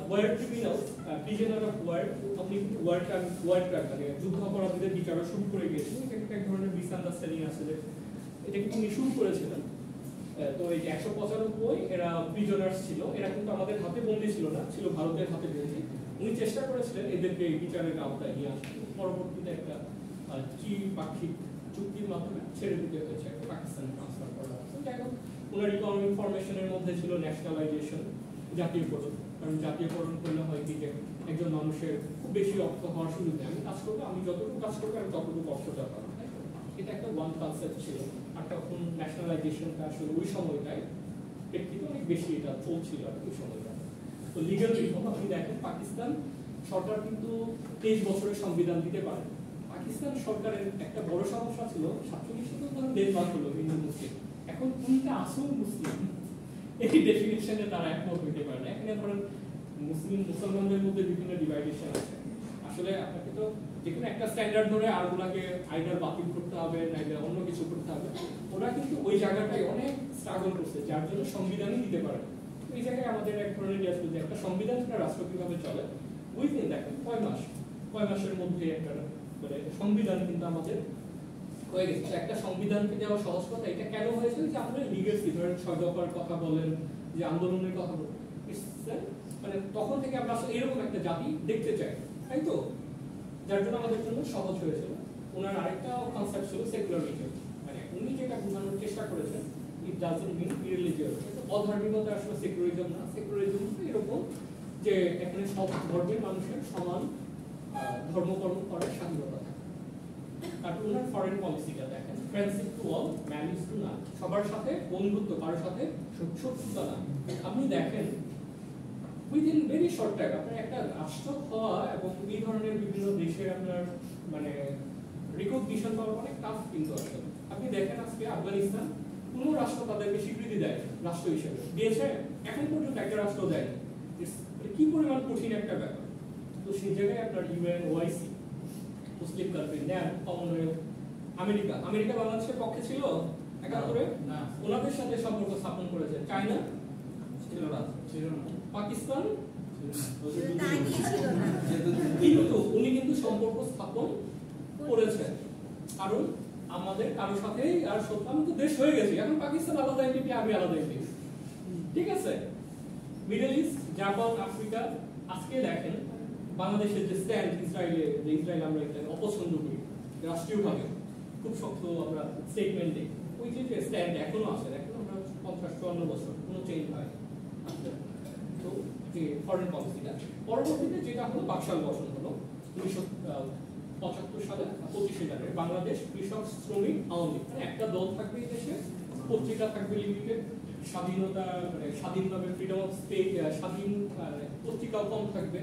war tribunal, prisoner of war, আপনি কিন্তু ওয়ার ট্রাইব মানে যুদ্ধ অপরাধীদের বিচার শুরু করে গিয়েছিলেন। এটা কিন্তু এক ধরনের মিসআন্ডারস্ট্যান্ডিং আছে, যে এটা কিন্তু উনি শুরু করেছিলেন। তো এই 195 এরা প্রিজনার্স ছিল, এরা কিন্তু আমাদের হাতে বন্দী ছিল না, ছিল ভারতের হাতে বন্দী। উনি চেষ্টা করেছিলেন এদেরকে বিচারের আওতায় নিয়ে আসতে, পরবর্তীতে একটা ত্রিপাক্ষিক চুক্তির মাধ্যমে ছেড়ে দিতে হয়েছে, পাকিস্তানে ট্রান্সফার করা হয়েছে। যাই হোক, ওনার ইকোনমিক ফরমেশনের মধ্যে ছিল ন্যাশনালাইজেশন, জাতীয়করণ। কারণ জাতীয়করণ করলে হয় কি যে একজন মানুষের খুব বেশি অর্থ হওয়ার সুযোগ নেই, আমি কাজ করবো, আমি যতটুকু কাজ করবো আমি ততটুকু অর্থটা পাবো, এটা একটা ওয়ান কনসেপ্ট ছিল। আর তখন ন্যাশনালাইজেশনটা আসলে ওই সময়টায় প্রেক্ষিতে অনেক বেশি এটা চলছিল আর ওই সময়টা। তো লিগাল রিফর্ম আপনি দেখেন, পাকিস্তান সরকার কিন্তু 23 বছরের সংবিধান দিতে পারে। পাকিস্তান সরকারের একটা বড় সমস্যা ছিল, 47 ধরুন দেশ ভাগ হলো হিন্দু মুসলিম, এখন কোনটা আসল মুসলিম এই ডেফিনেশনে তারা একমত হইতে পারে না। এখানে ধরেন মুসলমানদের মধ্যে বিভিন্ন ডিভাইডেশন আছে, আসলে আপনাকে তো যেকোনো একটা স্ট্যান্ডার্ড ধরে আরগুলাকে আইডার বাতিল করতে হবে, নাইলে অন্য কিছু করতে হবে। ওরা কিন্তু ওই জায়গাটায় অনেক স্ট্রাগল করছে, যার জন্য সংবিধানই দিতে পারে। এই জায়গায় আমাদের এক ধরনের যে একটা সংবিধান ছাড়া রাষ্ট্র কিভাবে চলে, ওই দিন দেখেন কয় মাসের মধ্যে একটা মানে সংবিধান কিন্তু আমাদের হয়ে গেছে। একটা সংবিধানকে দেওয়া সহজ কথা, এটা কেন হয়েছে যে আমরা লিগেসি ধরেন 6 দফার কথা বলেন, যে আন্দোলনের কথা বলেন, মানে তখন থেকে আমরা আসলে এরকম একটা জাতি দেখতে চাই, তাই তো? যার জন্য আমাদের জন্য সহজ হয়েছিল। ওনার আরেকটা কনসেপ্ট ছিল সেকুলারিজম, মানে উনি যেটা বোঝানোর চেষ্টা করেছেন, ইট ডাজন্ট মিন ইরিলিজিয়াস, অধার্মিকতা আসলে সেকুলারিজম না। সেকুলারিজম এরকম যে এখানে সব ধর্মের মানুষের সমান ধর্মকর্ম করার স্বাধীনতা থাকে। তারপর ওনার ফরেন পলিসিটা দেখেন, friendship to all, manage to না, সবার সাথে বন্ধুত্ব, কারোর সাথে শত্রুতা না। আপনি দেখেন উইদিন ভেরি শর্ট টাইম আপনার একটা রাষ্ট্র হওয়া এবং এই ধরনের বিভিন্ন দেশে আপনার মানে রিকগনিশন পাওয়া অনেক টাফ কিন্তু আসলে। আপনি দেখেন আজকে আফগানিস্তান কোনো রাষ্ট্র তাদেরকে স্বীকৃতি দেয় রাষ্ট্র হিসেবে, দিয়েছে এখন পর্যন্ত একটা রাষ্ট্র দেয়। কি পরিমাণ কঠিন একটা ব্যাপার। তো সেই জায়গায় আপনার ইউএন, ওআইসি, মুসলিম কান্ট্রি, ন্যাম, কমনওয়েলথ, আমেরিকা বাংলাদেশের পক্ষে ছিল একাত্তরে না, ওনাদের সাথে সম্পর্ক স্থাপন করেছে। চায়না ছিল না, পাকিস্তান কিন্তু উনি কিন্তু সম্পর্ক স্থাপন করেছেন, কারণ আমাদের কারোর সাথে আর সত্য আমি তো দেশ হয়ে গেছি, এখন পাকিস্তান আলাদা এন্টিটি, আমি আলাদা এন্টিটি, ঠিক আছে? মিডল ইস্ট, জাপান, আফ্রিকা, আজকে দেখেন বাংলাদেশের যে স্ট্যান্ড ইসরায়েল আমরা এটা অপছন্দ করি রাষ্ট্রীয়ভাবে, খুব শক্ত আমরা স্টেটমেন্ট দিই, ওই যে স্ট্যান্ড এখনো আছে, এখন আমরা 50-54 বছর কোনো চেঞ্জ হয়। তো যে ফরেন পলিসিটা পরবর্তীতে যেটা হলো বাকশাল গঠন হলো 1975 সালে 25 জানুয়ারি, বাংলাদেশ কৃষক শ্রমিক আওয়ামী লীগ, মানে একটা দল থাকবে এই দেশে, পত্রিকা থাকবে লিমিটেড, স্বাধীনতা মানে স্বাধীনভাবে ফ্রিডম অফ স্পিচ, স্বাধীন পত্রিকাও কম থাকবে,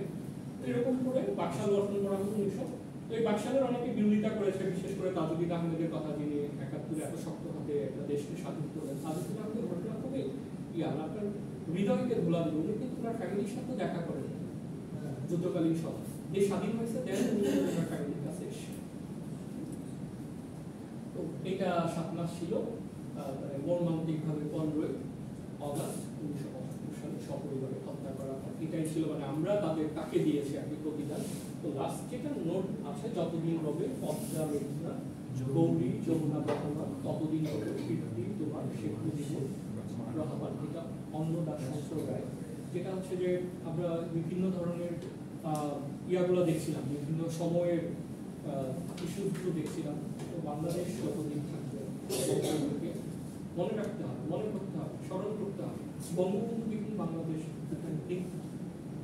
এরকম করে বাকশাল গঠন করা হলো 1900। তো এই বাকশালের অনেকে বিরোধিতা করেছে, বিশেষ করে তাজউদ্দিন আহমেদের কথা, যিনি 71 এত শক্ত হাতে একটা দেশকে স্বাধীন করলেন। তাজউদ্দিন আহমেদের ঘটনা খুবই আপনার হৃদয়কে ধুলা দিল। উনি কিন্তু ওনার ফ্যামিলির সাথে দেখা করেন যুদ্ধকালীন সময়, দেশ স্বাধীন হয়েছে, দেন উনি ওনার ফ্যামিলির কাছে এসে। তো এটা 7 মাস ছিল, মর্মান্তিকভাবে 15 অগাস্ট 1975 সালে সপরিবারে হত্যা করা হয়। এটাই ছিল মানে আমরা তাকে দিয়েছি একটি প্রতিদান। তো লাস্ট যেটা নোট আছে, যতদিন রবে পদ্মা মেঘনা গৌরী যমুনা বহমান, ততদিন রবে কীর্তি তোমার শেখ মুজিবুর রহমান, এটা অন্নদাস রায়। যেটা হচ্ছে যে আমরা বিভিন্ন ধরনের ইয়াগুলো দেখছিলাম, বিভিন্ন সময়ের ইস্যুগুলো দেখছিলাম। তো বাংলাদেশ যতদিন থাকবে মনে রাখতে হবে, মনে করতে হবে, স্মরণ করতে হবে, বঙ্গবন্ধু বিহীন বাংলাদেশ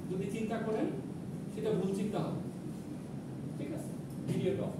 যদি চিন্তা করেন সেটা ভুল চিন্তা হবে, ঠিক আছে? ভিডিওটা অফ